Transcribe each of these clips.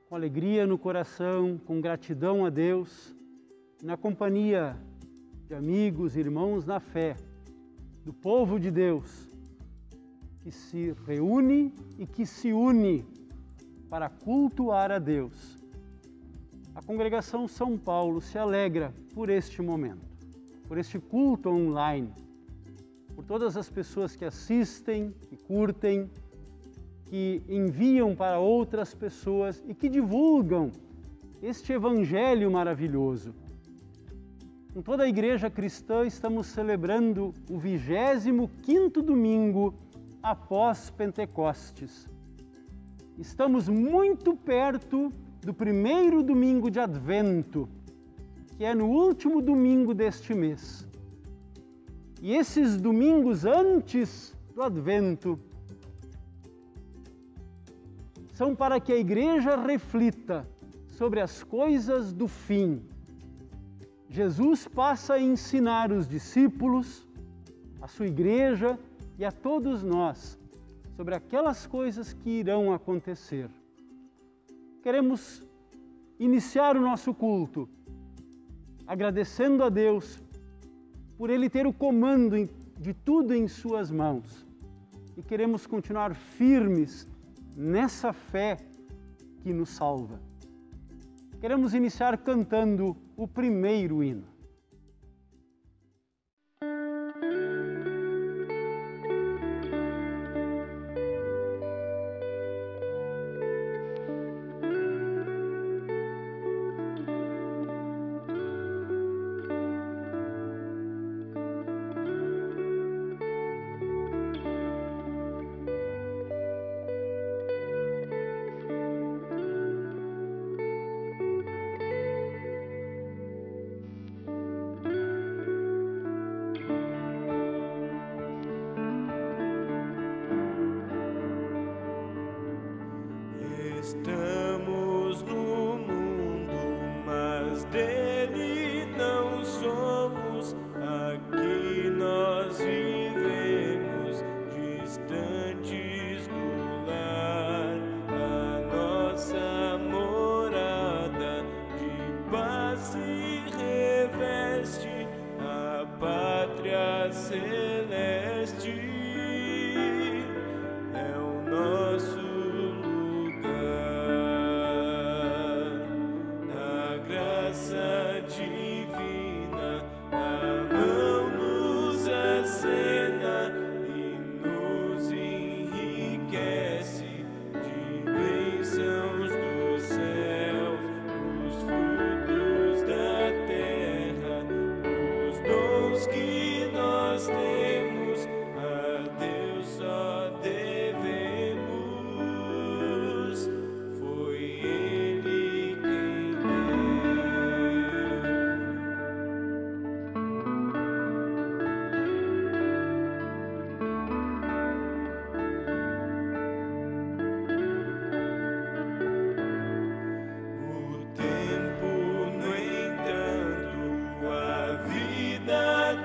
com alegria no coração, com gratidão a Deus, na companhia de amigos, irmãos na fé, do povo de Deus, que se reúne e que se une para cultuar a Deus. A Congregação São Paulo se alegra por este momento, por este culto online, por todas as pessoas que assistem, que curtem, que enviam para outras pessoas e que divulgam este Evangelho maravilhoso. Com toda a Igreja Cristã estamos celebrando o 25º domingo após Pentecostes. Estamos muito perto do primeiro domingo de Advento, que é no último domingo deste mês. E esses domingos antes do Advento são para que a Igreja reflita sobre as coisas do fim. Jesus passa a ensinar os discípulos, a sua Igreja e a todos nós sobre aquelas coisas que irão acontecer. Queremos iniciar o nosso culto agradecendo a Deus por Ele ter o comando de tudo em suas mãos. E queremos continuar firmes nessa fé que nos salva. Queremos iniciar cantando o primeiro hino. Estamos no mundo, mas dele não somos. Aqui nós vivemos, distantes do lar. A nossa morada de paz se reveste, a pátria celeste é o nosso divina, a mão nos acena e nos enriquece de bênçãos dos céus, os frutos da terra, os dons que nós temos, a Deus só devemos. Foi Ele quem deu.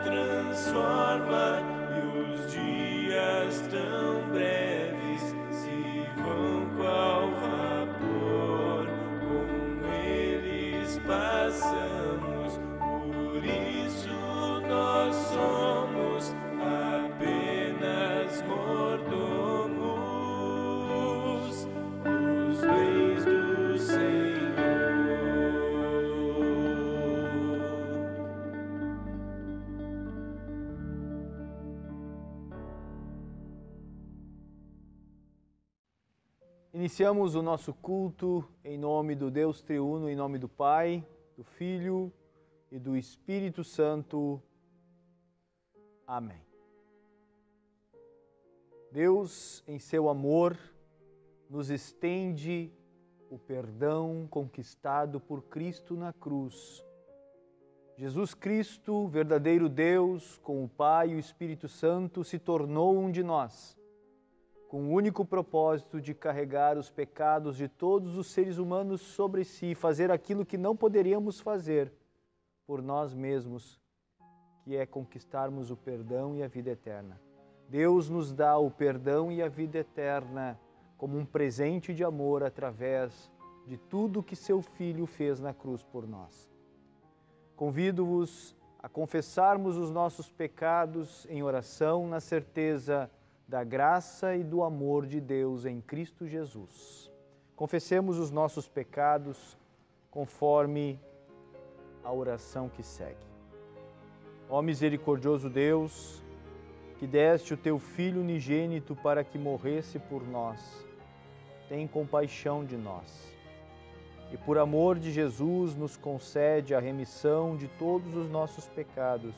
Transforma e os dias tão breves se vão qual vapor, com eles passamos, por isso nós somos apenas mordomos dos bens do Senhor. Iniciamos o nosso culto em nome do Deus Triuno, em nome do Pai, do Filho e do Espírito Santo. Amém. Deus, em seu amor, nos estende o perdão conquistado por Cristo na cruz. Jesus Cristo, verdadeiro Deus, com o Pai e o Espírito Santo, se tornou um de nós, com o único propósito de carregar os pecados de todos os seres humanos sobre si e fazer aquilo que não poderíamos fazer por nós mesmos, que é conquistarmos o perdão e a vida eterna. Deus nos dá o perdão e a vida eterna como um presente de amor através de tudo que seu Filho fez na cruz por nós. Convido-vos a confessarmos os nossos pecados em oração, na certeza da graça e do amor de Deus em Cristo Jesus. Confessemos os nossos pecados conforme a oração que segue. Ó misericordioso Deus, que deste o teu Filho unigênito para que morresse por nós, tem compaixão de nós. E por amor de Jesus nos concede a remissão de todos os nossos pecados.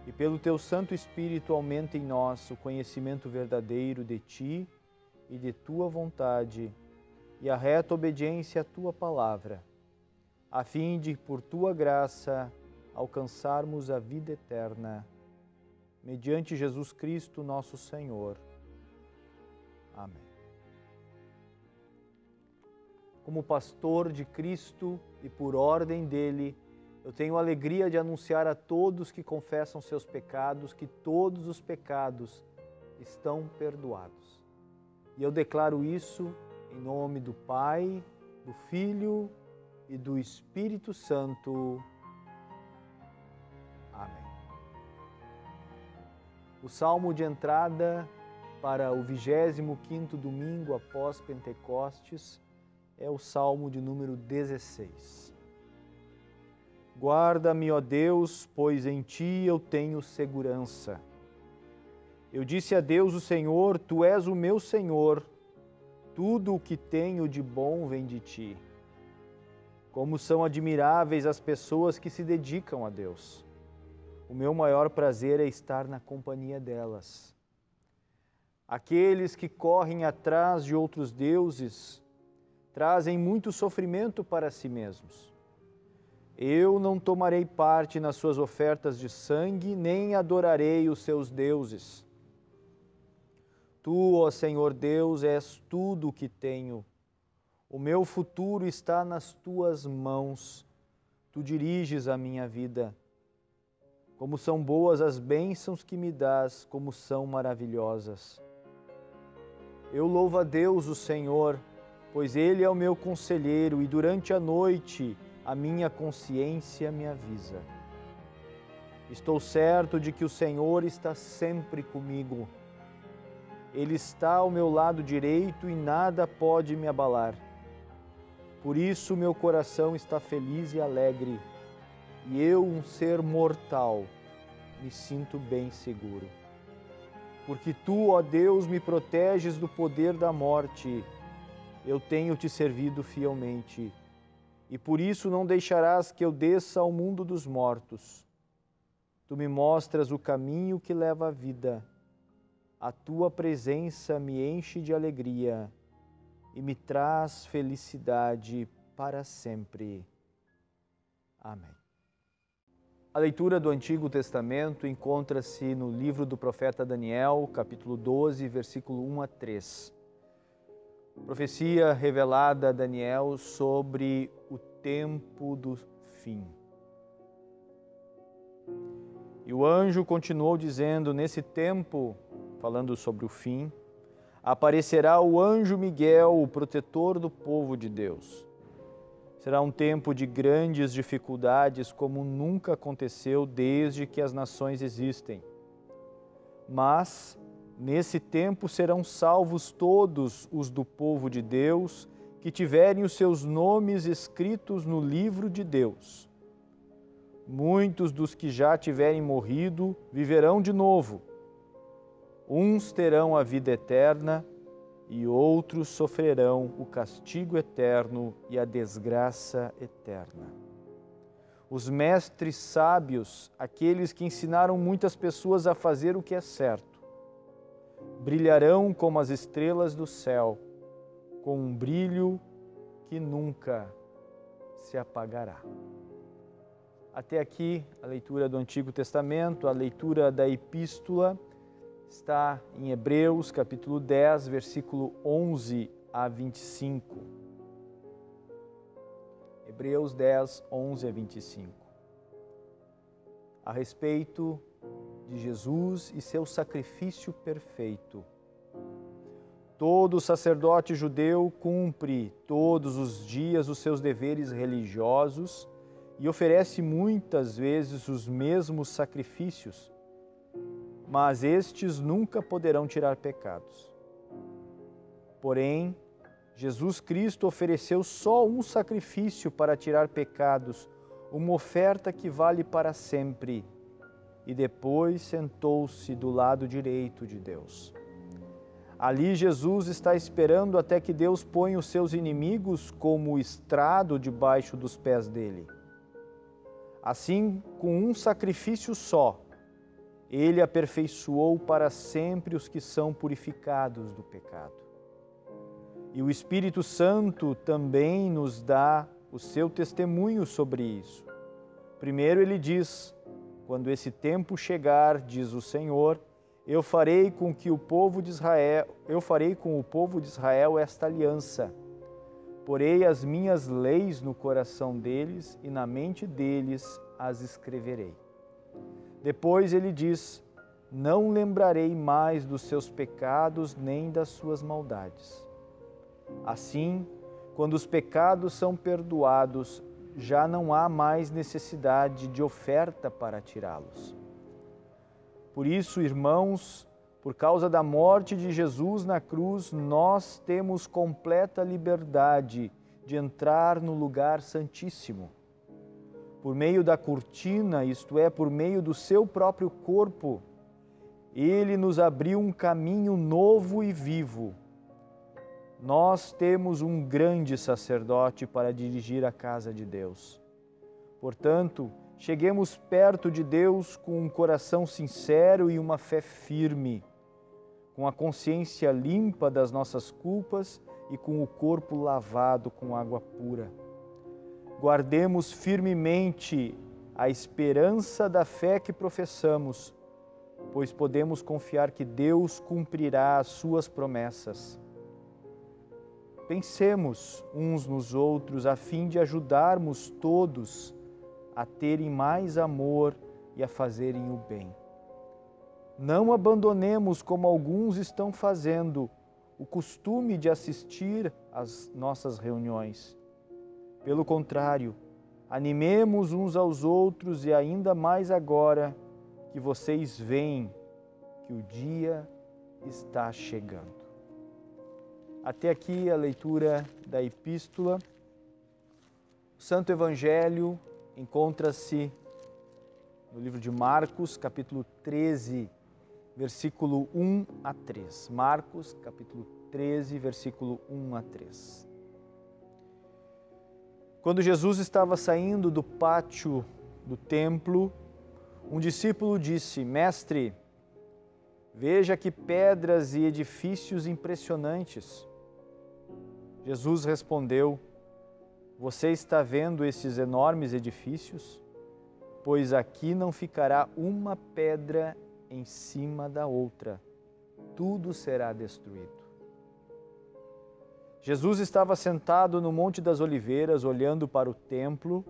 E pelo teu Santo Espírito aumenta em nós o conhecimento verdadeiro de ti e de tua vontade e a reta obediência à tua palavra, a fim de, por tua graça, alcançarmos a vida eterna. Mediante Jesus Cristo, nosso Senhor. Amém. Como pastor de Cristo e por ordem dele, eu tenho a alegria de anunciar a todos que confessam seus pecados que todos os pecados estão perdoados. E eu declaro isso em nome do Pai, do Filho e do Espírito Santo. Amém. O salmo de entrada para o 25º domingo após Pentecostes é o salmo de número 16. Guarda-me, ó Deus, pois em ti eu tenho segurança. Eu disse a Deus, o Senhor, tu és o meu Senhor, tudo o que tenho de bom vem de ti. Como são admiráveis as pessoas que se dedicam a Deus. O meu maior prazer é estar na companhia delas. Aqueles que correm atrás de outros deuses trazem muito sofrimento para si mesmos. Eu não tomarei parte nas suas ofertas de sangue, nem adorarei os seus deuses. Tu, ó Senhor Deus, és tudo o que tenho. O meu futuro está nas tuas mãos. Tu diriges a minha vida. Como são boas as bênçãos que me dás, como são maravilhosas. Eu louvo a Deus, o Senhor, pois Ele é o meu conselheiro e durante a noite a minha consciência me avisa. Estou certo de que o Senhor está sempre comigo. Ele está ao meu lado direito e nada pode me abalar. Por isso meu coração está feliz e alegre, e eu, um ser mortal, me sinto bem seguro. Porque tu, ó Deus, me proteges do poder da morte. Eu tenho te servido fielmente, e por isso não deixarás que eu desça ao mundo dos mortos. Tu me mostras o caminho que leva à vida. A tua presença me enche de alegria e me traz felicidade para sempre. Amém. A leitura do Antigo Testamento encontra-se no livro do profeta Daniel, capítulo 12, versículo 1 a 3. Profecia revelada a Daniel sobre o tempo do fim. E o anjo continuou dizendo, nesse tempo, falando sobre o fim, aparecerá o anjo Miguel, o protetor do povo de Deus. Será um tempo de grandes dificuldades, como nunca aconteceu desde que as nações existem. Mas, nesse tempo serão salvos todos os do povo de Deus que tiverem os seus nomes escritos no livro de Deus. Muitos dos que já tiverem morrido viverão de novo. Uns terão a vida eterna e outros sofrerão o castigo eterno e a desgraça eterna. Os mestres sábios, aqueles que ensinaram muitas pessoas a fazer o que é certo, brilharão como as estrelas do céu, com um brilho que nunca se apagará. Até aqui a leitura do Antigo Testamento, a leitura da Epístola está em Hebreus, capítulo 10, versículo 11 a 25. Hebreus 10, 11 a 25. A respeito de Jesus e seu sacrifício perfeito. Todo sacerdote judeu cumpre todos os dias os seus deveres religiosos e oferece muitas vezes os mesmos sacrifícios, mas estes nunca poderão tirar pecados. Porém, Jesus Cristo ofereceu só um sacrifício para tirar pecados, uma oferta que vale para sempre, e depois sentou-se do lado direito de Deus. Ali Jesus está esperando até que Deus ponha os seus inimigos como estrado debaixo dos pés dele. Assim, com um sacrifício só, ele aperfeiçoou para sempre os que são purificados do pecado. E o Espírito Santo também nos dá o seu testemunho sobre isso. Primeiro ele diz: quando esse tempo chegar, diz o Senhor, eu farei com o povo de Israel esta aliança. Porei as minhas leis no coração deles e na mente deles as escreverei. Depois ele diz: não lembrarei mais dos seus pecados nem das suas maldades. Assim, quando os pecados são perdoados, já não há mais necessidade de oferta para tirá-los. Por isso, irmãos, por causa da morte de Jesus na cruz, nós temos completa liberdade de entrar no lugar santíssimo. Por meio da cortina, isto é, por meio do seu próprio corpo, ele nos abriu um caminho novo e vivo. Nós temos um grande sacerdote para dirigir a casa de Deus. Portanto, cheguemos perto de Deus com um coração sincero e uma fé firme, com a consciência limpa das nossas culpas e com o corpo lavado com água pura. Guardemos firmemente a esperança da fé que professamos, pois podemos confiar que Deus cumprirá as suas promessas. Pensemos uns nos outros a fim de ajudarmos todos a terem mais amor e a fazerem o bem. Não abandonemos, como alguns estão fazendo, o costume de assistir às nossas reuniões. Pelo contrário, animemos uns aos outros e ainda mais agora que vocês veem que o dia está chegando. Até aqui a leitura da epístola. O Santo Evangelho encontra-se no livro de Marcos, capítulo 13, versículo 1 a 3. Marcos, capítulo 13, versículo 1 a 3. Quando Jesus estava saindo do pátio do templo, um discípulo disse: Mestre, veja que pedras e edifícios impressionantes. Jesus respondeu: Você está vendo esses enormes edifícios? Pois aqui não ficará uma pedra em cima da outra, tudo será destruído. Jesus estava sentado no Monte das Oliveiras, olhando para o templo,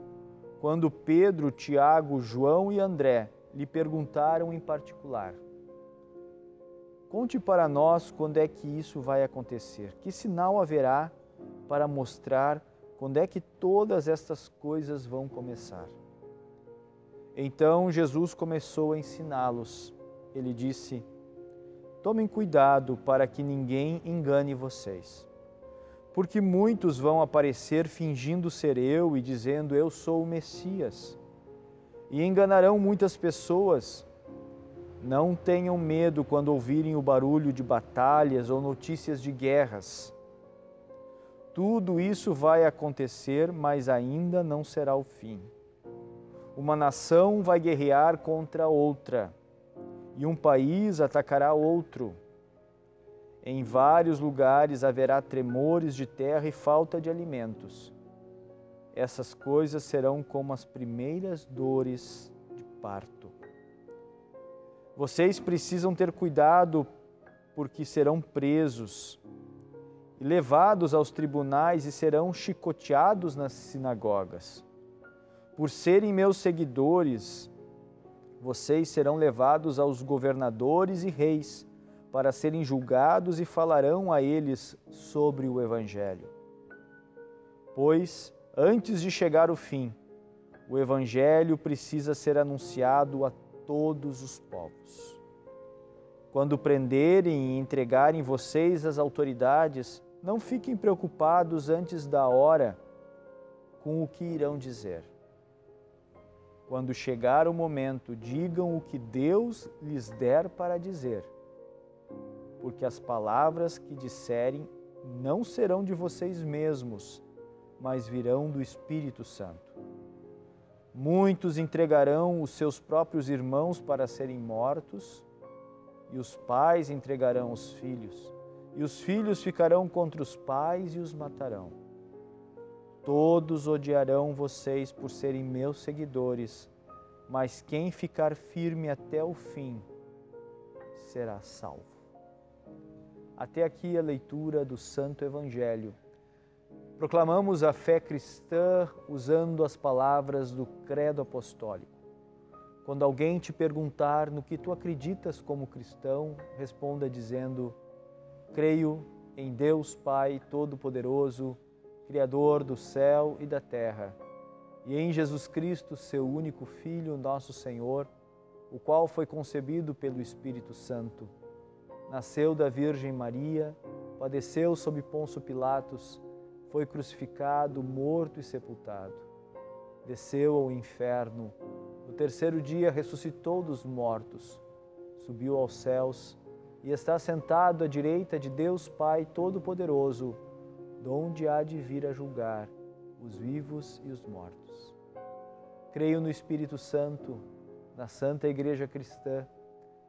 quando Pedro, Tiago, João e André lhe perguntaram em particular: Conte para nós quando é que isso vai acontecer. Que sinal haverá para mostrar quando é que todas estas coisas vão começar? Então Jesus começou a ensiná-los. Ele disse: Tomem cuidado para que ninguém engane vocês. Porque muitos vão aparecer fingindo ser eu e dizendo: Eu sou o Messias. E enganarão muitas pessoas. Não tenham medo quando ouvirem o barulho de batalhas ou notícias de guerras. Tudo isso vai acontecer, mas ainda não será o fim. Uma nação vai guerrear contra outra, e um país atacará outro. Em vários lugares haverá tremores de terra e falta de alimentos. Essas coisas serão como as primeiras dores de parto. Vocês precisam ter cuidado, porque serão presos e levados aos tribunais e serão chicoteados nas sinagogas. Por serem meus seguidores, vocês serão levados aos governadores e reis para serem julgados e falarão a eles sobre o Evangelho. Pois, antes de chegar o fim, o Evangelho precisa ser anunciado a todos os povos. Quando prenderem e entregarem vocês às autoridades, não fiquem preocupados antes da hora com o que irão dizer. Quando chegar o momento, digam o que Deus lhes der para dizer, porque as palavras que disserem não serão de vocês mesmos, mas virão do Espírito Santo. Muitos entregarão os seus próprios irmãos para serem mortos, e os pais entregarão os filhos, e os filhos ficarão contra os pais e os matarão. Todos odiarão vocês por serem meus seguidores, mas quem ficar firme até o fim será salvo. Até aqui a leitura do Santo Evangelho. Proclamamos a fé cristã usando as palavras do Credo Apostólico. Quando alguém te perguntar no que tu acreditas como cristão, responda dizendo: creio em Deus Pai Todo-Poderoso, Criador do céu e da terra, e em Jesus Cristo, seu único Filho, nosso Senhor, o qual foi concebido pelo Espírito Santo. Nasceu da Virgem Maria, padeceu sob Pôncio Pilatos, foi crucificado, morto e sepultado. Desceu ao inferno, no terceiro dia ressuscitou dos mortos, subiu aos céus e está sentado à direita de Deus Pai Todo-Poderoso, donde há de vir a julgar os vivos e os mortos. Creio no Espírito Santo, na Santa Igreja Cristã,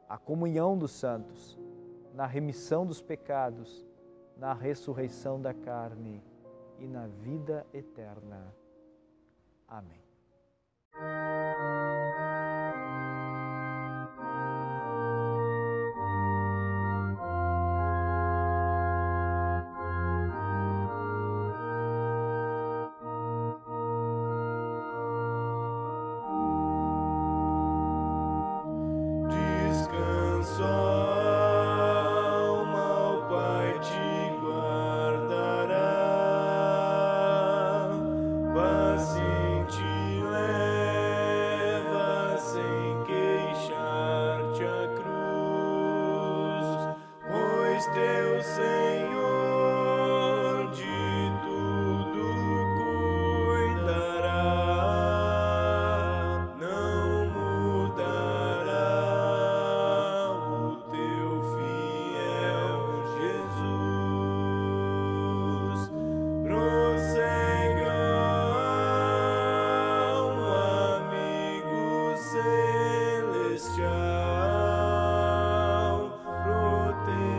a comunhão dos santos, na remissão dos pecados, na ressurreição da carne e na vida eterna. Amém. Descanso, alma, o Pai te guardará, paciente leva sem queixar-te a cruz, pois teu Senhor de tudo cuidará, não mudará o teu fiel Jesus. Prossegue, alma, amigo celestial, protegerá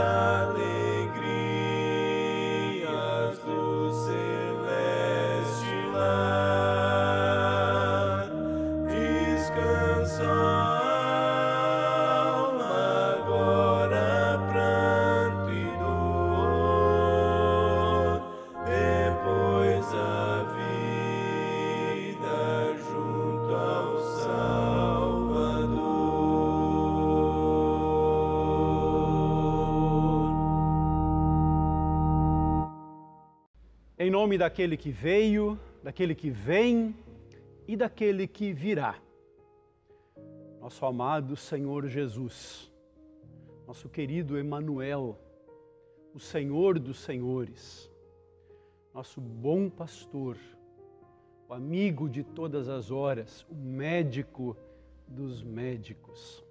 alegrias do celeste lar. Descansa a alma agora, pranto e dor, depois a vida junto ao Salvador. Em nome daquele que veio, daquele que vem e daquele que virá. Nosso amado Senhor Jesus, nosso querido Emanuel, o Senhor dos Senhores, nosso bom pastor, o amigo de todas as horas, o médico dos médicos.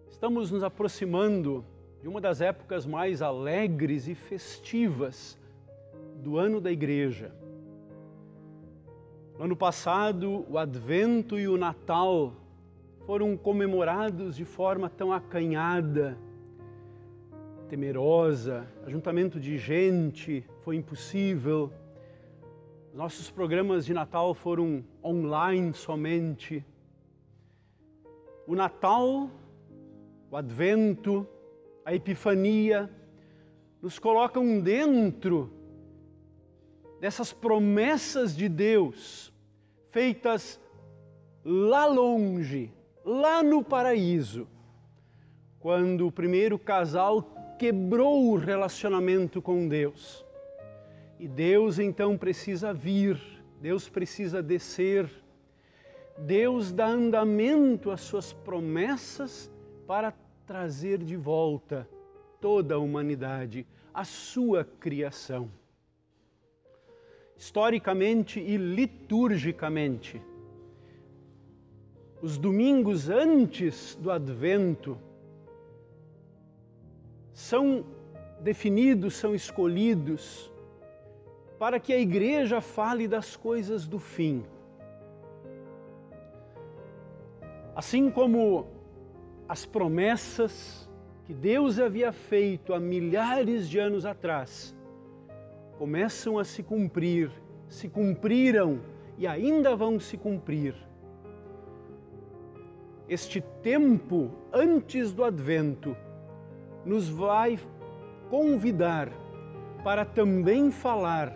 Estamos nos aproximando de uma das épocas mais alegres e festivas do ano da Igreja. No ano passado, o Advento e o Natal foram comemorados de forma tão acanhada, temerosa, ajuntamento de gente foi impossível. Nossos programas de Natal foram online somente. O Natal, o Advento, a Epifania nos colocam dentro dessas promessas de Deus feitas lá longe, lá no paraíso, quando o primeiro casal quebrou o relacionamento com Deus. E Deus então precisa vir, Deus precisa descer, Deus dá andamento às suas promessas para trazer de volta toda a humanidade, a sua criação. Historicamente e liturgicamente, os domingos antes do Advento são definidos, são escolhidos para que a Igreja fale das coisas do fim. Assim como as promessas que Deus havia feito há milhares de anos atrás começam a se cumprir, se cumpriram e ainda vão se cumprir. Este tempo antes do Advento nos vai convidar para também falar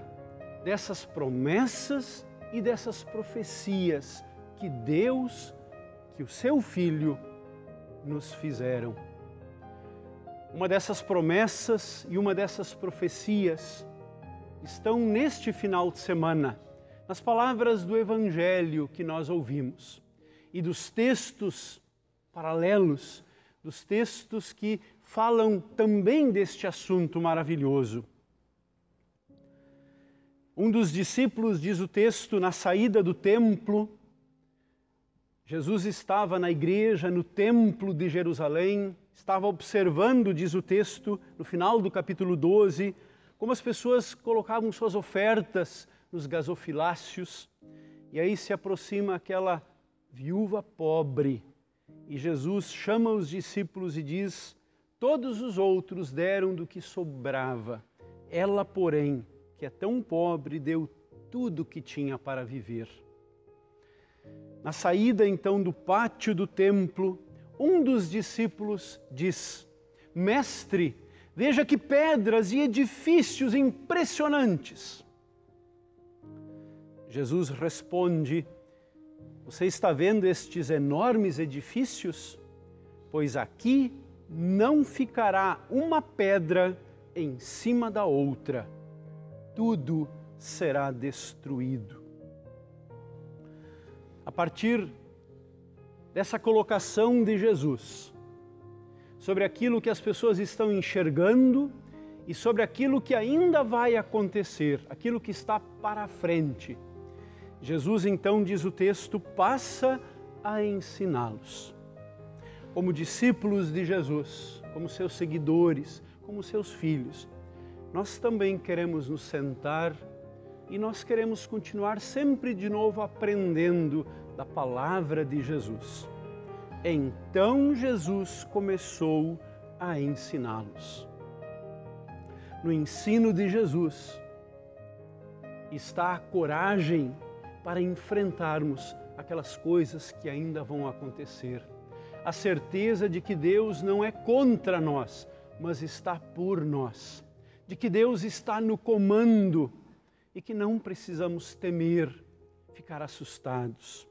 dessas promessas e dessas profecias que Deus, que o seu Filho, nos fizeram. Uma dessas promessas e uma dessas profecias estão neste final de semana, nas palavras do Evangelho que nós ouvimos e dos textos paralelos, dos textos que falam também deste assunto maravilhoso. Um dos discípulos, diz o texto, na saída do templo, Jesus estava na igreja, no templo de Jerusalém, estava observando, diz o texto, no final do capítulo 12, como as pessoas colocavam suas ofertas nos gasofiláceos, e aí se aproxima aquela viúva pobre, e Jesus chama os discípulos e diz: todos os outros deram do que sobrava, ela, porém, que é tão pobre, deu tudo o que tinha para viver. Na saída, então, do pátio do templo, um dos discípulos diz: Mestre, veja que pedras e edifícios impressionantes. Jesus responde: você está vendo estes enormes edifícios? Pois aqui não ficará uma pedra em cima da outra. Tudo será destruído. A partir dessa colocação de Jesus sobre aquilo que as pessoas estão enxergando e sobre aquilo que ainda vai acontecer, aquilo que está para frente, Jesus, então, diz o texto, passa a ensiná-los. Como discípulos de Jesus, como seus seguidores, como seus filhos, nós também queremos nos sentar e nós queremos continuar sempre de novo aprendendo da palavra de Jesus. Então Jesus começou a a ensiná-los. No ensino de Jesus está a coragem para enfrentarmos aquelas coisas que ainda vão acontecer. A certeza de que Deus não é contra nós, mas está por nós. De que Deus está no comando e que não precisamos temer, ficar assustados.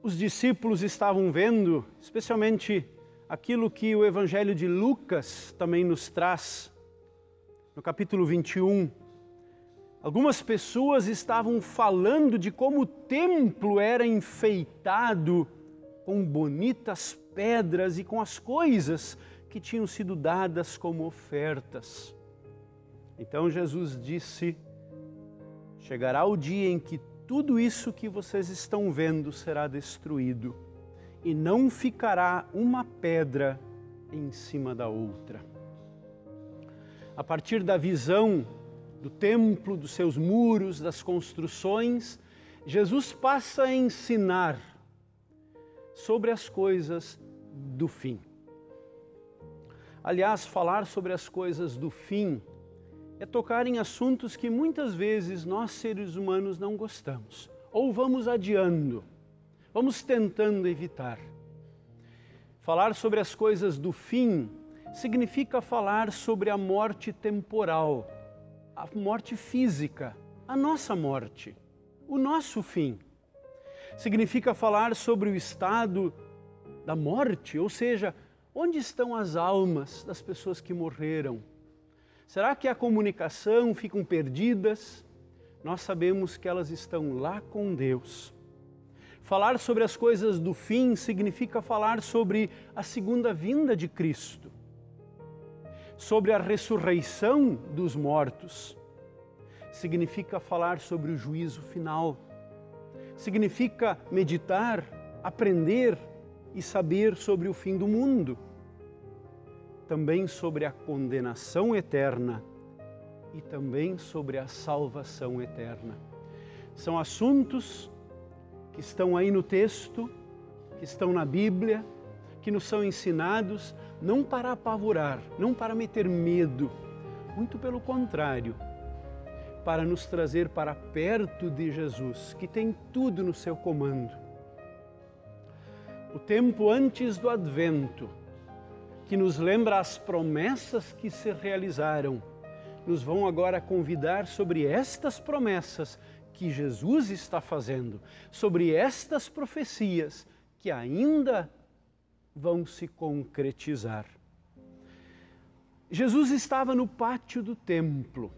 Os discípulos estavam vendo, especialmente aquilo que o Evangelho de Lucas também nos traz, no capítulo 21. Algumas pessoas estavam falando de como o templo era enfeitado com bonitas pedras e com as coisas que tinham sido dadas como ofertas. Então Jesus disse: chegará o dia em que tudo isso que vocês estão vendo será destruído e não ficará uma pedra em cima da outra. A partir da visão do templo, dos seus muros, das construções, Jesus passa a ensinar sobre as coisas do fim. Aliás, falar sobre as coisas do fim é tocar em assuntos que muitas vezes nós, seres humanos, não gostamos, ou vamos adiando, vamos tentando evitar. Falar sobre as coisas do fim significa falar sobre a morte temporal, a morte física, a nossa morte, o nosso fim. Significa falar sobre o estado da morte, ou seja, onde estão as almas das pessoas que morreram? Será que a comunicação ficam perdidas? Nós sabemos que elas estão lá com Deus. Falar sobre as coisas do fim significa falar sobre a segunda vinda de Cristo, sobre a ressurreição dos mortos. Significa falar sobre o juízo final. Significa meditar, aprender e saber sobre o fim do mundo. Também sobre a condenação eterna e também sobre a salvação eterna. São assuntos que estão aí no texto, que estão na Bíblia, que nos são ensinados não para apavorar, não para meter medo, muito pelo contrário, para nos trazer para perto de Jesus, que tem tudo no seu comando. O tempo antes do Advento, que nos lembra as promessas que se realizaram, nos vão agora convidar sobre estas promessas que Jesus está fazendo, sobre estas profecias que ainda vão se concretizar. Jesus estava no pátio do templo.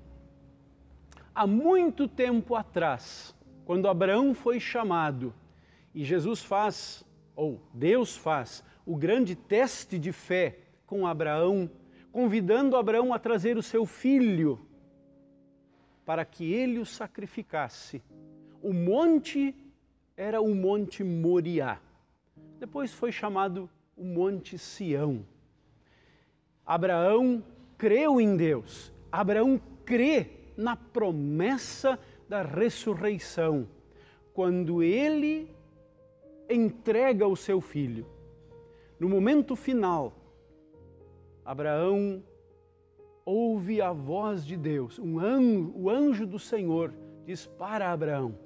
Há muito tempo atrás, quando Abraão foi chamado, e Jesus faz, ou Deus faz, o grande teste de fé com Abraão, convidando Abraão a trazer o seu filho para que ele o sacrificasse. O monte era o Monte Moriá. Depois foi chamado o Monte Sião. Abraão creu em Deus. Abraão crê na promessa da ressurreição, quando ele entrega o seu filho. No momento final, Abraão ouve a voz de Deus, o anjo do Senhor diz para Abraão: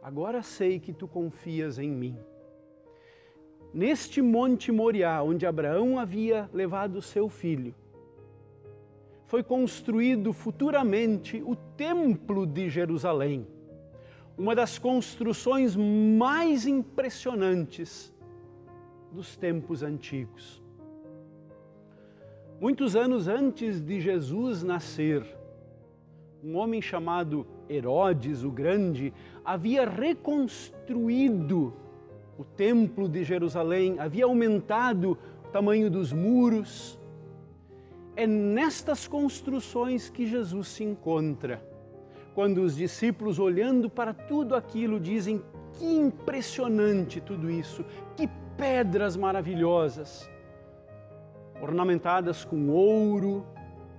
agora sei que tu confias em mim. Neste Monte Moriá, onde Abraão havia levado o seu filho, foi construído futuramente o Templo de Jerusalém, uma das construções mais impressionantes dos tempos antigos. Muitos anos antes de Jesus nascer, um homem chamado Herodes o Grande havia reconstruído o Templo de Jerusalém, havia aumentado o tamanho dos muros. É nestas construções que Jesus se encontra, quando os discípulos, olhando para tudo aquilo, dizem: que impressionante tudo isso, que pedras maravilhosas, ornamentadas com ouro,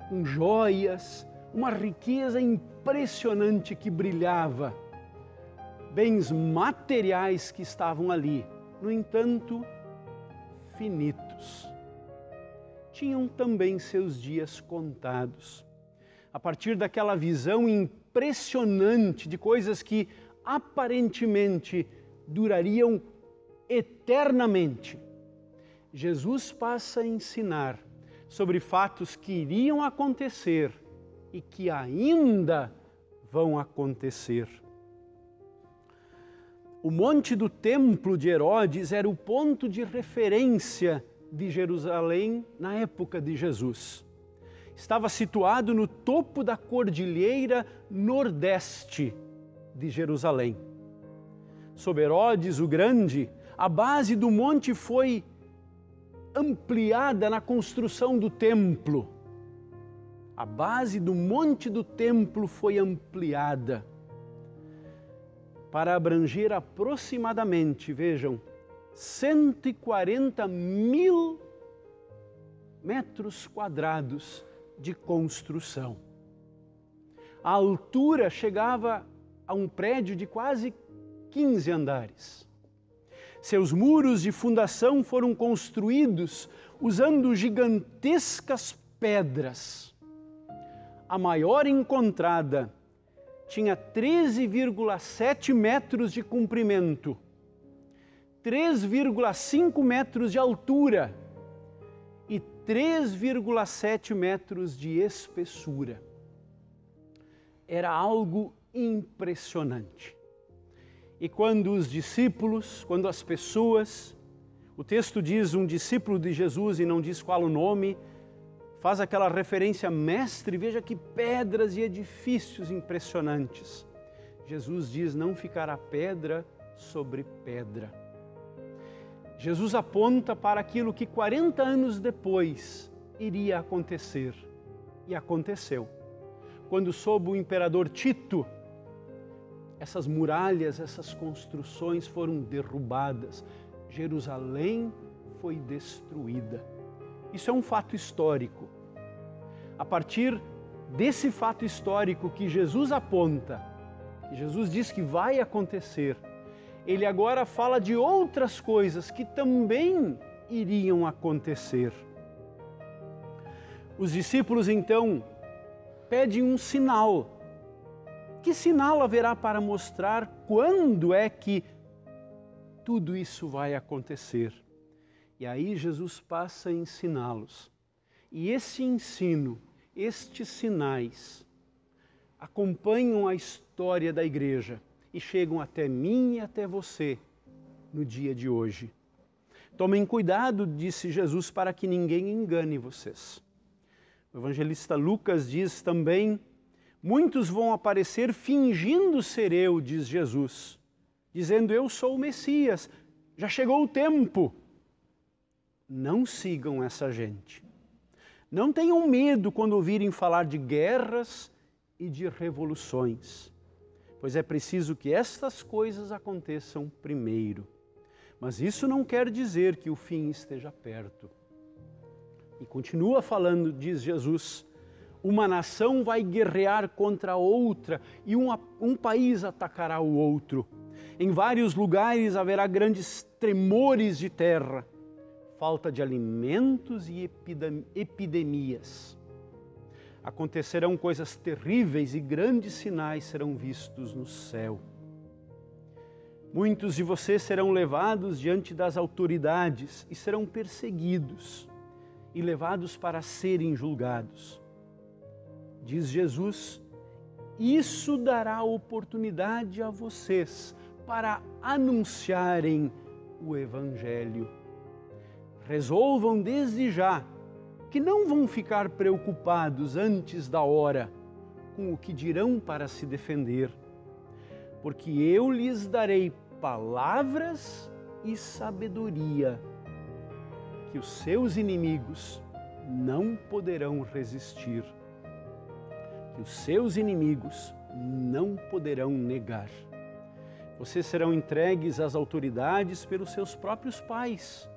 com joias, uma riqueza impressionante que brilhava, bens materiais que estavam ali. No entanto, finitos. Tinham também seus dias contados. A partir daquela visão impressionante de coisas que aparentemente durariam eternamente, Jesus passa a ensinar sobre fatos que iriam acontecer e que ainda vão acontecer. O Monte do Templo de Herodes era o ponto de referência de Jerusalém na época de Jesus. Estava situado no topo da cordilheira nordeste de Jerusalém. Sob Herodes o Grande, a base do monte foi ampliada na construção do templo. A base do Monte do Templo foi ampliada para abranger aproximadamente, vejam, 140.000 metros quadrados de construção. A altura chegava a um prédio de quase 15 andares. Seus muros de fundação foram construídos usando gigantescas pedras. A maior encontrada tinha 13,7 metros de comprimento, 3,5 metros de altura e 3,7 metros de espessura. Era algo impressionante. E quando os discípulos, quando as pessoas, o texto diz um discípulo de Jesus e não diz qual o nome, faz aquela referência, mestre, veja que pedras e edifícios impressionantes. Jesus diz, não ficará pedra sobre pedra. Jesus aponta para aquilo que 40 anos depois iria acontecer. E aconteceu. Quando sob o imperador Tito, essas muralhas, essas construções foram derrubadas. Jerusalém foi destruída. Isso é um fato histórico. A partir desse fato histórico que Jesus aponta, que Jesus diz que vai acontecer, ele agora fala de outras coisas que também iriam acontecer. Os discípulos então pedem um sinal. Que sinal haverá para mostrar quando é que tudo isso vai acontecer? E aí Jesus passa a ensiná-los. E esse ensino, estes sinais, acompanham a história da igreja e chegam até mim e até você no dia de hoje. Tomem cuidado, disse Jesus, para que ninguém engane vocês. O evangelista Lucas diz também, muitos vão aparecer fingindo ser eu, diz Jesus, dizendo eu sou o Messias, já chegou o tempo. Não sigam essa gente. Não tenham medo quando ouvirem falar de guerras e de revoluções, pois é preciso que estas coisas aconteçam primeiro. Mas isso não quer dizer que o fim esteja perto. E continua falando, diz Jesus, uma nação vai guerrear contra a outra e um país atacará o outro. Em vários lugares haverá grandes tremores de terra, falta de alimentos e epidemias. Acontecerão coisas terríveis e grandes sinais serão vistos no céu. Muitos de vocês serão levados diante das autoridades e serão perseguidos e levados para serem julgados. Diz Jesus, isso dará oportunidade a vocês para anunciarem o Evangelho. Resolvam desde já que não vão ficar preocupados antes da hora com o que dirão para se defender, porque eu lhes darei palavras e sabedoria que os seus inimigos não poderão resistir, que os seus inimigos não poderão negar. Vocês serão entregues às autoridades pelos seus próprios pais,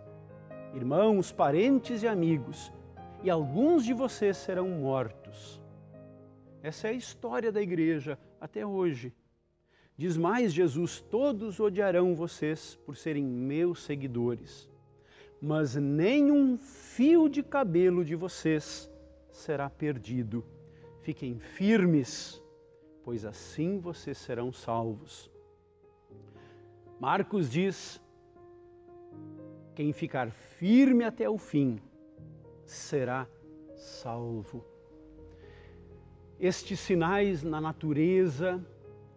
irmãos, parentes e amigos, e alguns de vocês serão mortos. Essa é a história da igreja até hoje. Diz mais Jesus, todos odiarão vocês por serem meus seguidores. mas nenhum fio de cabelo de vocês será perdido. Fiquem firmes, pois assim vocês serão salvos. Marcos diz: quem ficar firme até o fim será salvo. Estes sinais na natureza,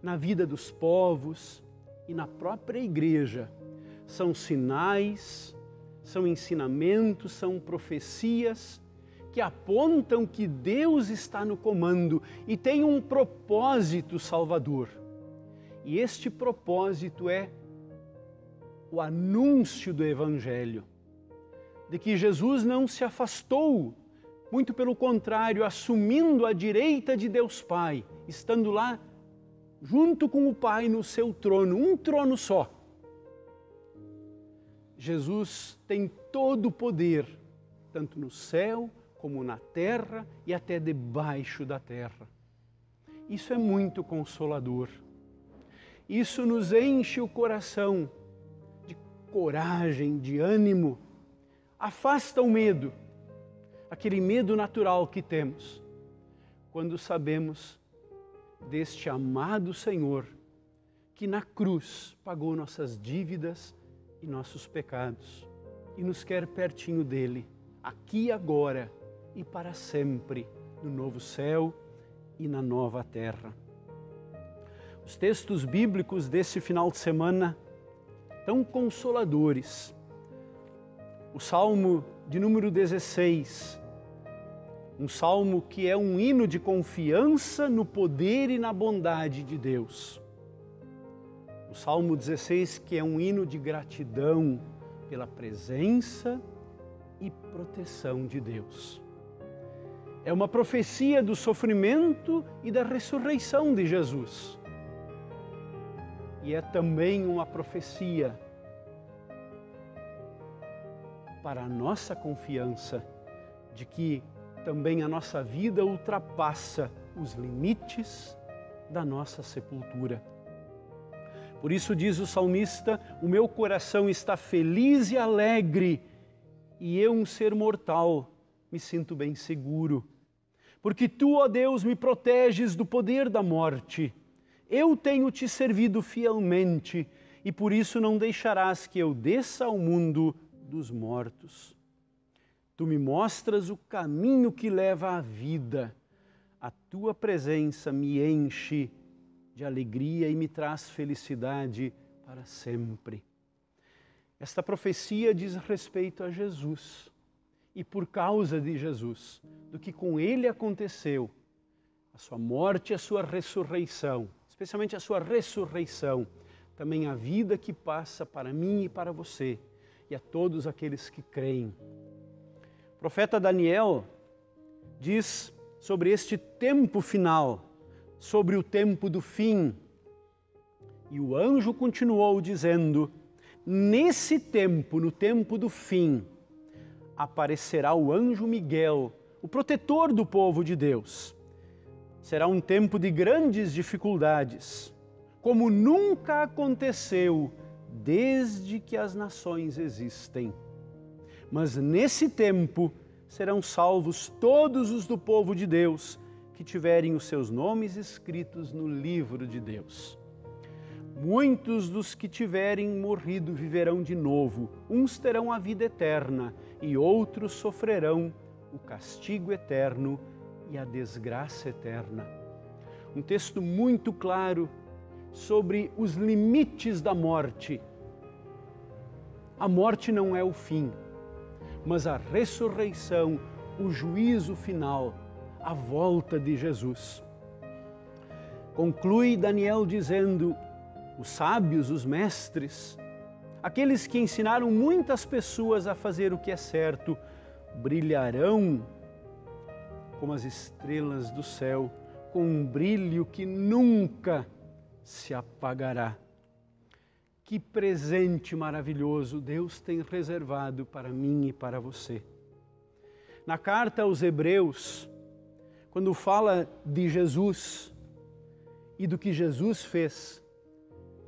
na vida dos povos e na própria igreja são sinais, são ensinamentos, são profecias que apontam que Deus está no comando e tem um propósito salvador. E este propósito é o anúncio do Evangelho, de que Jesus não se afastou, muito pelo contrário, assumindo a direita de Deus Pai, estando lá junto com o Pai no seu trono, um trono só. Jesus tem todo o poder, tanto no céu como na terra e até debaixo da terra. Isso é muito consolador. Isso nos enche o coração de coragem, de ânimo, afasta o medo, aquele medo natural que temos, quando sabemos deste amado Senhor, que na cruz pagou nossas dívidas e nossos pecados, e nos quer pertinho dele, aqui e agora e para sempre, no novo céu e na nova terra. Os textos bíblicos desse final de semana, tão consoladores. O Salmo de número 16, um salmo que é um hino de confiança no poder e na bondade de Deus. O Salmo 16, que é um hino de gratidão pela presença e proteção de Deus. É uma profecia do sofrimento e da ressurreição de Jesus. E é também uma profecia para a nossa confiança de que também a nossa vida ultrapassa os limites da nossa sepultura. Por isso diz o salmista: o meu coração está feliz e alegre, e eu, um ser mortal, me sinto bem seguro. Porque tu, ó Deus, me proteges do poder da morte. Eu tenho te servido fielmente, e por isso não deixarás que eu desça ao mundo dos mortos. Tu me mostras o caminho que leva à vida. A tua presença me enche de alegria e me traz felicidade para sempre. Esta profecia diz respeito a Jesus. E por causa de Jesus, do que com ele aconteceu, a sua morte e a sua ressurreição, especialmente a sua ressurreição, também a vida que passa para mim e para você e a todos aqueles que creem. O profeta Daniel diz sobre este tempo final, sobre o tempo do fim. E o anjo continuou dizendo: nesse tempo, no tempo do fim, aparecerá o anjo Miguel, o protetor do povo de Deus. Será um tempo de grandes dificuldades, como nunca aconteceu desde que as nações existem. Mas nesse tempo serão salvos todos os do povo de Deus que tiverem os seus nomes escritos no livro de Deus. Muitos dos que tiverem morrido viverão de novo, uns terão a vida eterna e outros sofrerão o castigo eterno e a desgraça eterna. Um texto muito claro sobre os limites da morte. A morte não é o fim, mas a ressurreição, o juízo final, a volta de Jesus. Conclui Daniel dizendo: os sábios, os mestres, aqueles que ensinaram muitas pessoas a fazer o que é certo, brilharão como as estrelas do céu, com um brilho que nunca se apagará. Que presente maravilhoso Deus tem reservado para mim e para você. Na carta aos Hebreus, quando fala de Jesus e do que Jesus fez,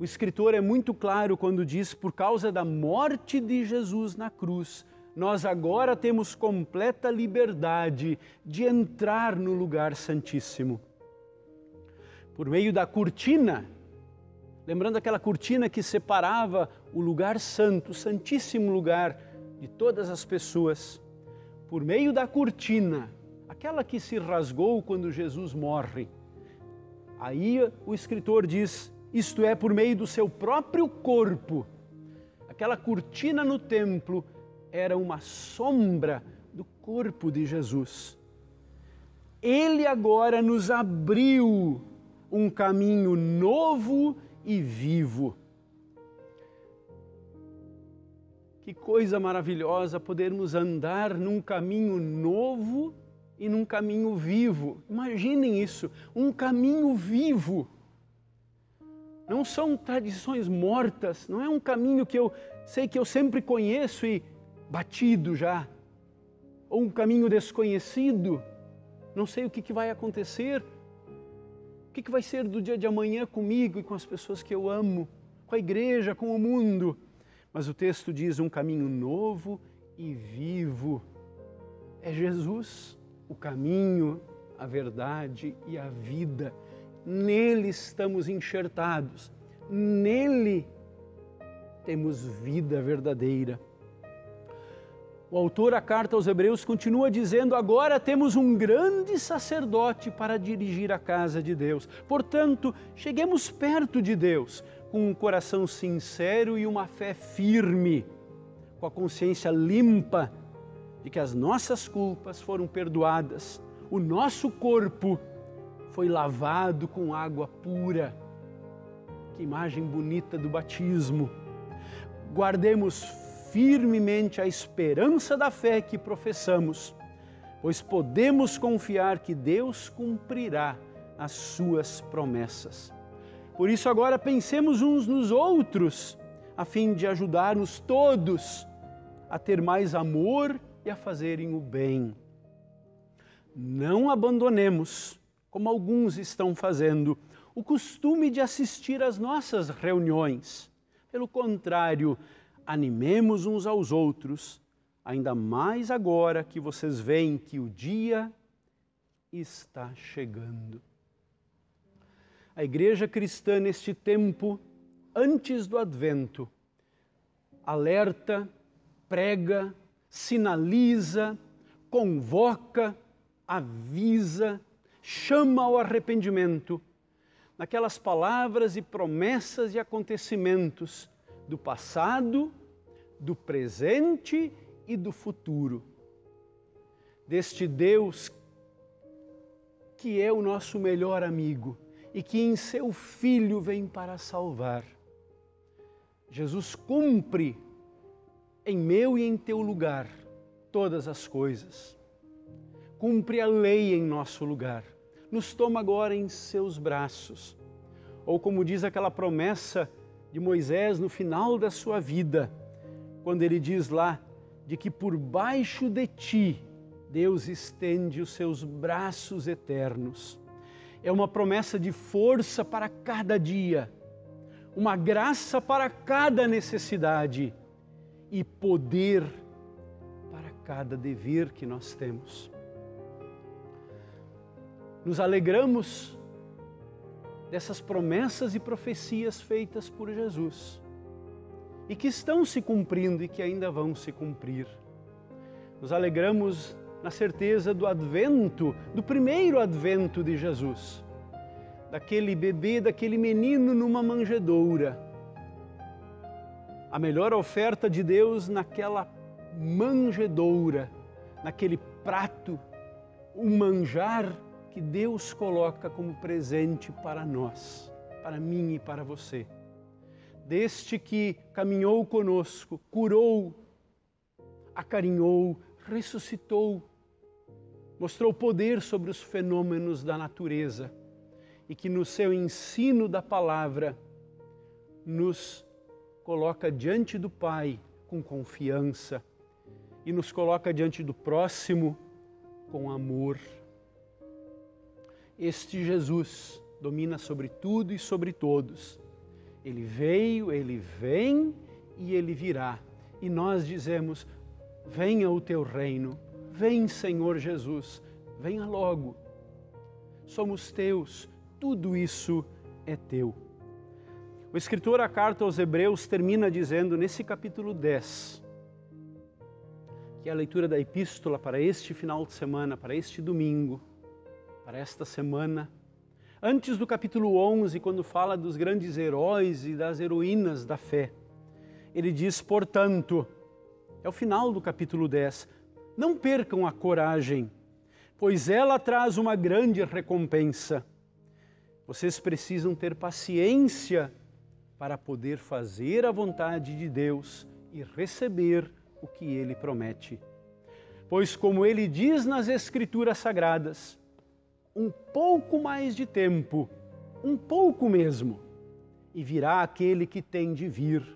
O escritor é muito claro quando diz: por causa da morte de Jesus na cruz, nós agora temos completa liberdade de entrar no lugar santíssimo. Por meio da cortina, lembrando aquela cortina que separava o lugar santo, o santíssimo lugar de todas as pessoas, por meio da cortina, aquela que se rasgou quando Jesus morre, aí o escritor diz: isto é, por meio do seu próprio corpo. Aquela cortina no templo era uma sombra do corpo de Jesus. Ele agora nos abriu um caminho novo e vivo. Que coisa maravilhosa podermos andar num caminho novo e num caminho vivo. Imaginem isso, um caminho vivo. Não são tradições mortas, não é um caminho que eu sei que eu sempre conheço e batido já. Ou um caminho desconhecido, não sei o que vai acontecer. O que vai ser do dia de amanhã comigo e com as pessoas que eu amo, com a igreja, com o mundo. Mas o texto diz um caminho novo e vivo. É Jesus, o caminho, a verdade e a vida. Nele estamos enxertados, nele temos vida verdadeira. O autor da carta aos Hebreus continua dizendo: agora temos um grande sacerdote para dirigir a casa de Deus. Portanto, cheguemos perto de Deus com um coração sincero e uma fé firme, com a consciência limpa de que as nossas culpas foram perdoadas, o nosso corpo foi lavado com água pura. Que imagem bonita do batismo. Guardemos firmemente a esperança da fé que professamos, pois podemos confiar que Deus cumprirá as suas promessas. Por isso agora pensemos uns nos outros, a fim de ajudar-nos todos a ter mais amor e a fazerem o bem. Não abandonemos, como alguns estão fazendo, o costume de assistir às nossas reuniões. Pelo contrário, animemos uns aos outros, ainda mais agora que vocês veem que o dia está chegando. A igreja cristã neste tempo, antes do Advento, alerta, prega, sinaliza, convoca, avisa, chama ao arrependimento, naquelas palavras e promessas e acontecimentos do passado, do presente e do futuro. Deste Deus que é o nosso melhor amigo e que em seu Filho vem para salvar. Jesus cumpre em meu e em teu lugar todas as coisas. Cumpre a lei em nosso lugar. Nos toma agora em seus braços. Ou como diz aquela promessa de Moisés no final da sua vida, quando ele diz lá de que por baixo de ti Deus estende os seus braços eternos. É uma promessa de força para cada dia, uma graça para cada necessidade e poder para cada dever que nós temos. Nos alegramos dessas promessas e profecias feitas por Jesus e que estão se cumprindo e que ainda vão se cumprir. Nos alegramos na certeza do advento, do primeiro advento de Jesus, daquele bebê, daquele menino numa manjedoura. A melhor oferta de Deus naquela manjedoura, naquele prato, o manjar que Deus coloca como presente para nós, para mim e para você. Deste que caminhou conosco, curou, acarinhou, ressuscitou, mostrou poder sobre os fenômenos da natureza e que no seu ensino da palavra nos coloca diante do Pai com confiança e nos coloca diante do próximo com amor. Este Jesus domina sobre tudo e sobre todos Ele veio, Ele vem e Ele virá. E nós dizemos, venha o teu reino, vem Senhor Jesus, venha logo. Somos teus, tudo isso é teu. O escritor, a carta aos Hebreus, termina dizendo nesse capítulo 10, que é a leitura da epístola para este final de semana, para este domingo, para esta semana. Antes do capítulo 11, quando fala dos grandes heróis e das heroínas da fé, ele diz, portanto, é o final do capítulo 10, não percam a coragem, pois ela traz uma grande recompensa. Vocês precisam ter paciência para poder fazer a vontade de Deus e receber o que Ele promete. Pois como Ele diz nas Escrituras Sagradas, um pouco mais de tempo, um pouco mesmo, e virá aquele que tem de vir.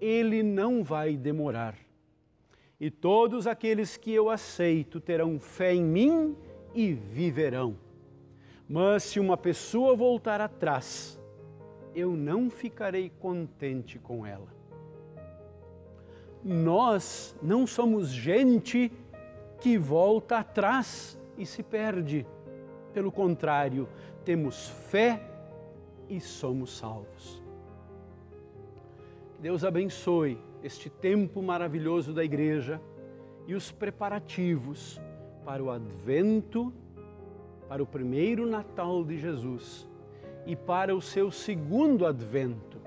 Ele não vai demorar. E todos aqueles que eu aceito terão fé em mim e viverão. Mas se uma pessoa voltar atrás, eu não ficarei contente com ela. Nós não somos gente que volta atrás e se perde. Pelo contrário, temos fé e somos salvos. Que Deus abençoe este tempo maravilhoso da igreja e os preparativos para o advento, para o primeiro Natal de Jesus e para o seu segundo advento,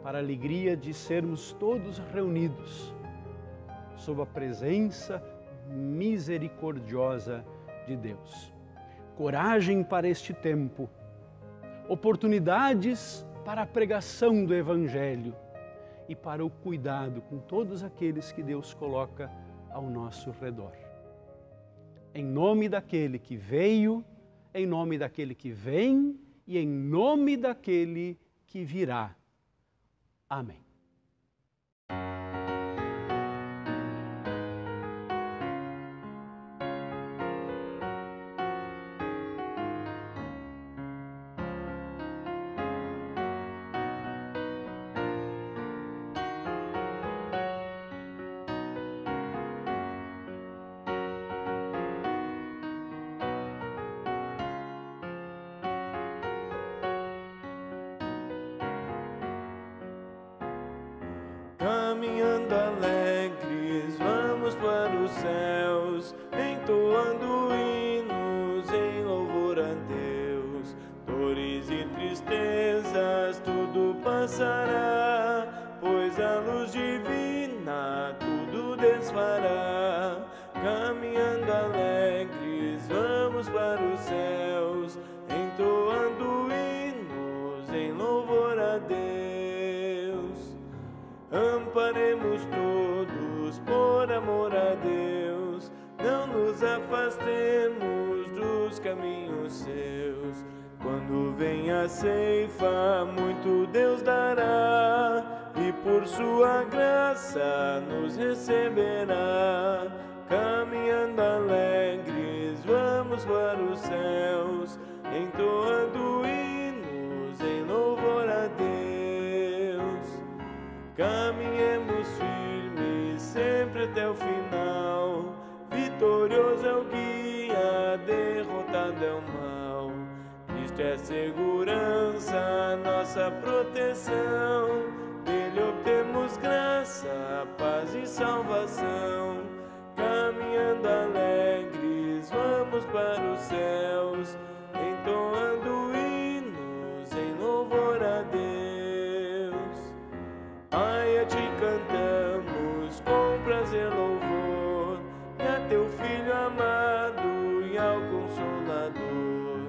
para a alegria de sermos todos reunidos sob a presença misericordiosa de Deus. Coragem para este tempo, oportunidades para a pregação do Evangelho e para o cuidado com todos aqueles que Deus coloca ao nosso redor. Em nome daquele que veio, em nome daquele que vem e em nome daquele que virá. Amém. Caminhando alegres, vamos para os céus, entoando hinos em louvor a Deus. Dores e tristezas, tudo passará, pois a luz divina tudo desfará. Caminhando alegres, vamos para os céus, entoando hinos em louvor a Deus. Amparemos todos por amor a Deus, não nos afastemos dos caminhos seus. Quando vem a ceifa, muito Deus dará, e por sua graça nos receberá. Caminhando alegres, vamos para os céus, entoando hinos em louvor a Deus. Caminhemos firmes, sempre até o final. Vitorioso é o guia, derrotado é o mal. Cristo é segurança, nossa proteção. Dele obtemos graça, paz e salvação. Caminhando alegres, vamos para os céus, entoando hinos em louvor a Deus. Ai, a ti cantamos com prazer louvor, e a teu Filho amado e ao Consolador.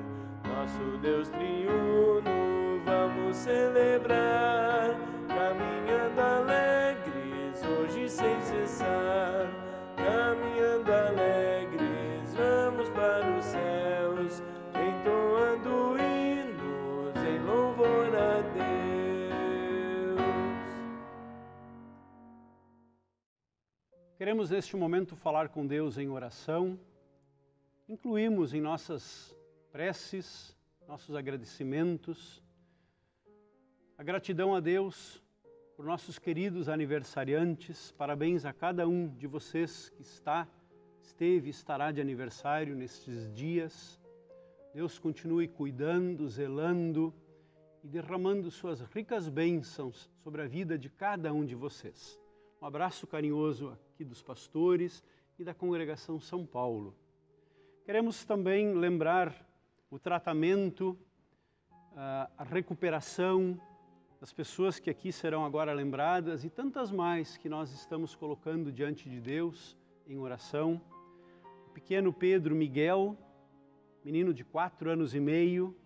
Nosso Deus triuno vamos celebrar, caminhando alegres hoje sem cessar. Caminhando alegres, vamos para os céus, entoando hinos em louvor a Deus. Queremos neste momento falar com Deus em oração. Incluímos em nossas preces, nossos agradecimentos, A gratidão a Deus por nossos queridos aniversariantes. Parabéns a cada um de vocês que esteve e estará de aniversário nestes dias. Deus continue cuidando, zelando e derramando suas ricas bênçãos sobre a vida de cada um de vocês. Um abraço carinhoso aqui dos pastores e da Congregação São Paulo. Queremos também lembrar o tratamento, a recuperação das pessoas que aqui serão agora lembradas e tantas mais que nós estamos colocando diante de Deus em oração. O pequeno Pedro Miguel, menino de 4 anos e meio,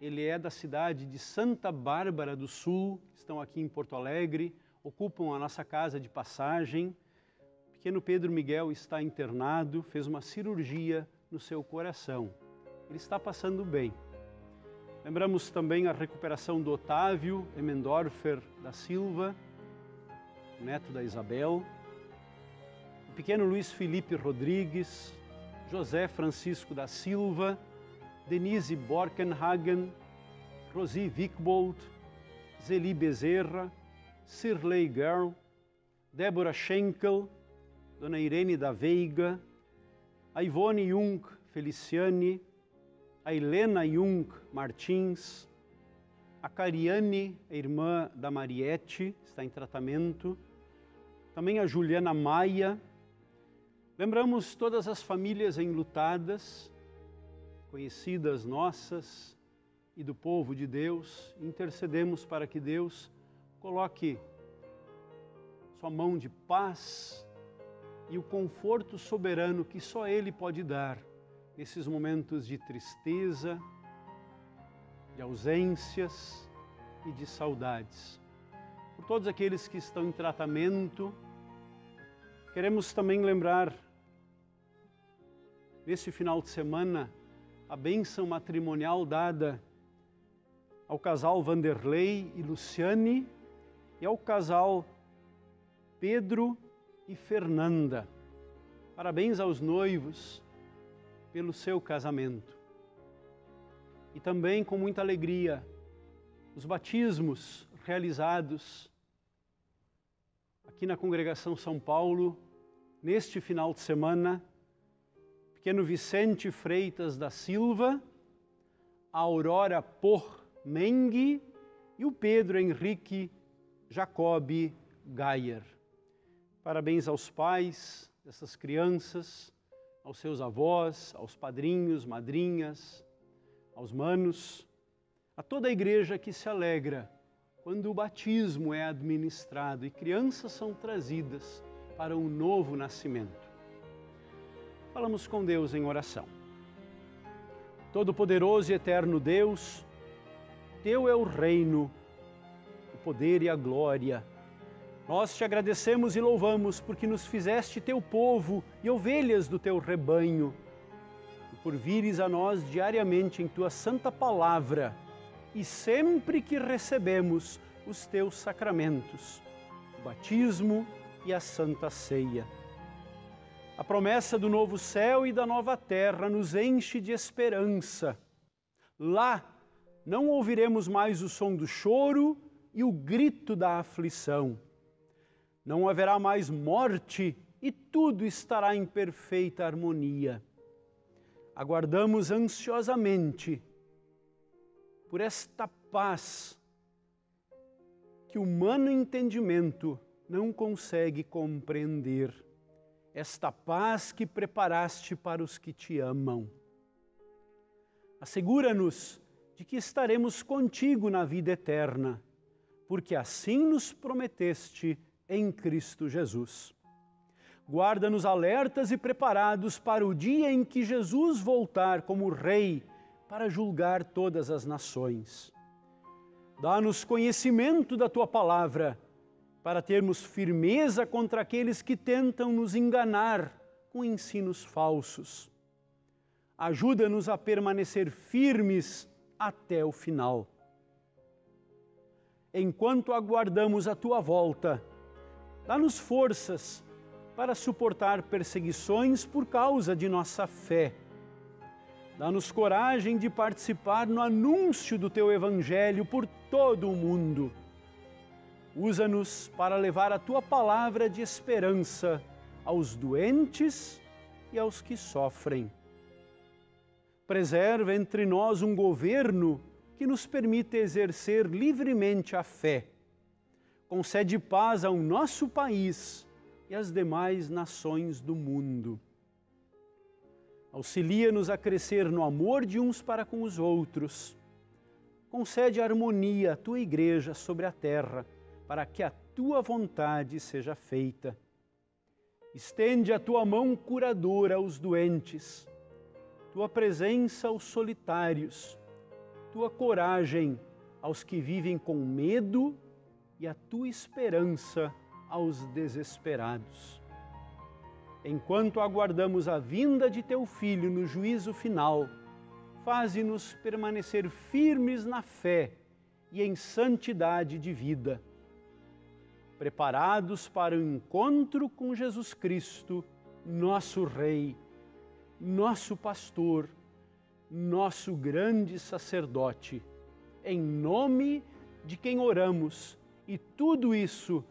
ele é da cidade de Santa Bárbara do Sul, estão aqui em Porto Alegre, ocupam a nossa casa de passagem. O pequeno Pedro Miguel está internado, fez uma cirurgia no seu coração. Ele está passando bem. Lembramos também a recuperação do Otávio Emendorfer da Silva, neto da Isabel, o pequeno Luiz Felipe Rodrigues, José Francisco da Silva, Denise Borkenhagen, Rosi Wickbold, Zeli Bezerra, Sirley Girl, Débora Schenkel, Dona Irene da Veiga, a Ivone Jung Feliciani, a Helena Jung Martins, a Cariane, a irmã da Mariette, está em tratamento, também a Juliana Maia. Lembramos todas as famílias enlutadas, conhecidas nossas e do povo de Deus, intercedemos para que Deus coloque sua mão de paz e o conforto soberano que só Ele pode dar nesses momentos de tristeza, de ausências e de saudades. Por todos aqueles que estão em tratamento, queremos também lembrar, nesse final de semana, a bênção matrimonial dada ao casal Vanderlei e Luciane e ao casal Pedro e Fernanda. Parabéns aos noivos pelo seu casamento. E também com muita alegria, os batismos realizados aqui na Congregação São Paulo, neste final de semana, pequeno Vicente Freitas da Silva, a Aurora Por Mengue e o Pedro Henrique Jacobi Gayer. Parabéns aos pais dessas crianças, aos seus avós, aos padrinhos, madrinhas, aos manos, a toda a igreja que se alegra quando o batismo é administrado e crianças são trazidas para um novo nascimento. Falamos com Deus em oração. Todo-Poderoso e Eterno Deus, Teu é o reino, o poder e a glória. Nós te agradecemos e louvamos porque nos fizeste teu povo e ovelhas do teu rebanho, e por vires a nós diariamente em tua santa palavra e sempre que recebemos os teus sacramentos, o batismo e a santa ceia. A promessa do novo céu e da nova terra nos enche de esperança. Lá não ouviremos mais o som do choro e o grito da aflição. Não haverá mais morte e tudo estará em perfeita harmonia. Aguardamos ansiosamente por esta paz que o humano entendimento não consegue compreender. Esta paz que preparaste para os que te amam. Assegura-nos de que estaremos contigo na vida eterna, porque assim nos prometeste em Cristo Jesus. Guarda-nos alertas e preparados para o dia em que Jesus voltar como Rei para julgar todas as nações. Dá-nos conhecimento da Tua palavra, para termos firmeza contra aqueles que tentam nos enganar com ensinos falsos. Ajuda-nos a permanecer firmes até o final. Enquanto aguardamos a Tua volta, dá-nos forças para suportar perseguições por causa de nossa fé. Dá-nos coragem de participar no anúncio do Teu Evangelho por todo o mundo. Usa-nos para levar a Tua palavra de esperança aos doentes e aos que sofrem. Preserva entre nós um governo que nos permita exercer livremente a fé. Concede paz ao nosso país e às demais nações do mundo. Auxilia-nos a crescer no amor de uns para com os outros. Concede harmonia à Tua Igreja sobre a terra, para que a Tua vontade seja feita. Estende a Tua mão curadora aos doentes, Tua presença aos solitários, Tua coragem aos que vivem com medo e a Tua esperança aos desesperados. Enquanto aguardamos a vinda de Teu Filho no juízo final, faze-nos permanecer firmes na fé e em santidade de vida, preparados para o encontro com Jesus Cristo, nosso Rei, nosso Pastor, nosso grande sacerdote, em nome de quem oramos e tudo isso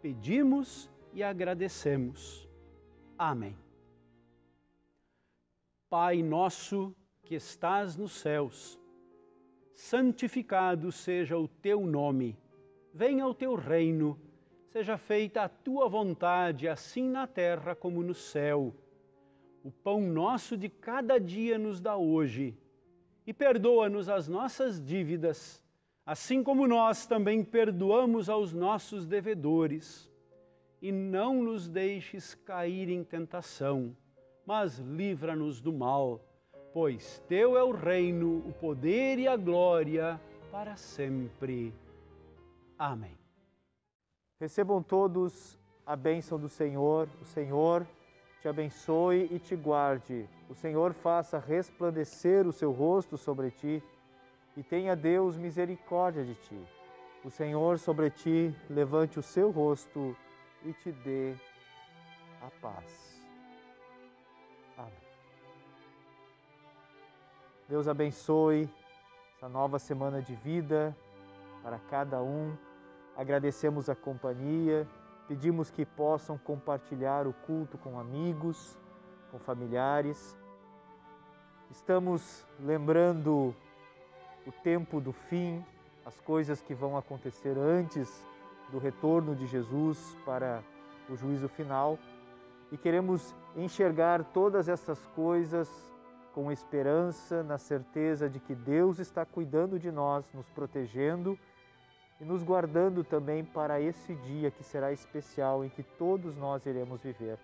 pedimos e agradecemos. Amém. Pai nosso que estás nos céus, santificado seja o Teu nome. Venha o Teu reino, seja feita a Tua vontade, assim na terra como no céu. O pão nosso de cada dia nos dá hoje, e perdoa-nos as nossas dívidas, assim como nós também perdoamos aos nossos devedores. E não nos deixes cair em tentação, mas livra-nos do mal, pois Teu é o reino, o poder e a glória para sempre. Amém. Recebam todos a bênção do Senhor. O Senhor te abençoe e te guarde. O Senhor faça resplandecer o seu rosto sobre ti e tenha Deus misericórdia de ti. O Senhor sobre ti levante o seu rosto e te dê a paz. Amém. Deus abençoe essa nova semana de vida para cada um. Agradecemos a companhia, pedimos que possam compartilhar o culto com amigos, com familiares. Estamos lembrando o tempo do fim, as coisas que vão acontecer antes do retorno de Jesus para o juízo final, e queremos enxergar todas essas coisas com esperança, na certeza de que Deus está cuidando de nós, nos protegendo e nos guardando também para esse dia que será especial, em que todos nós iremos viver,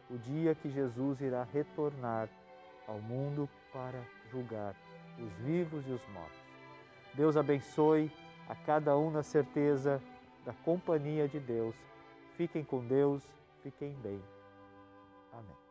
o dia que Jesus irá retornar ao mundo para julgar os vivos e os mortos. Deus abençoe a cada um na certeza da companhia de Deus. Fiquem com Deus, fiquem bem. Amém.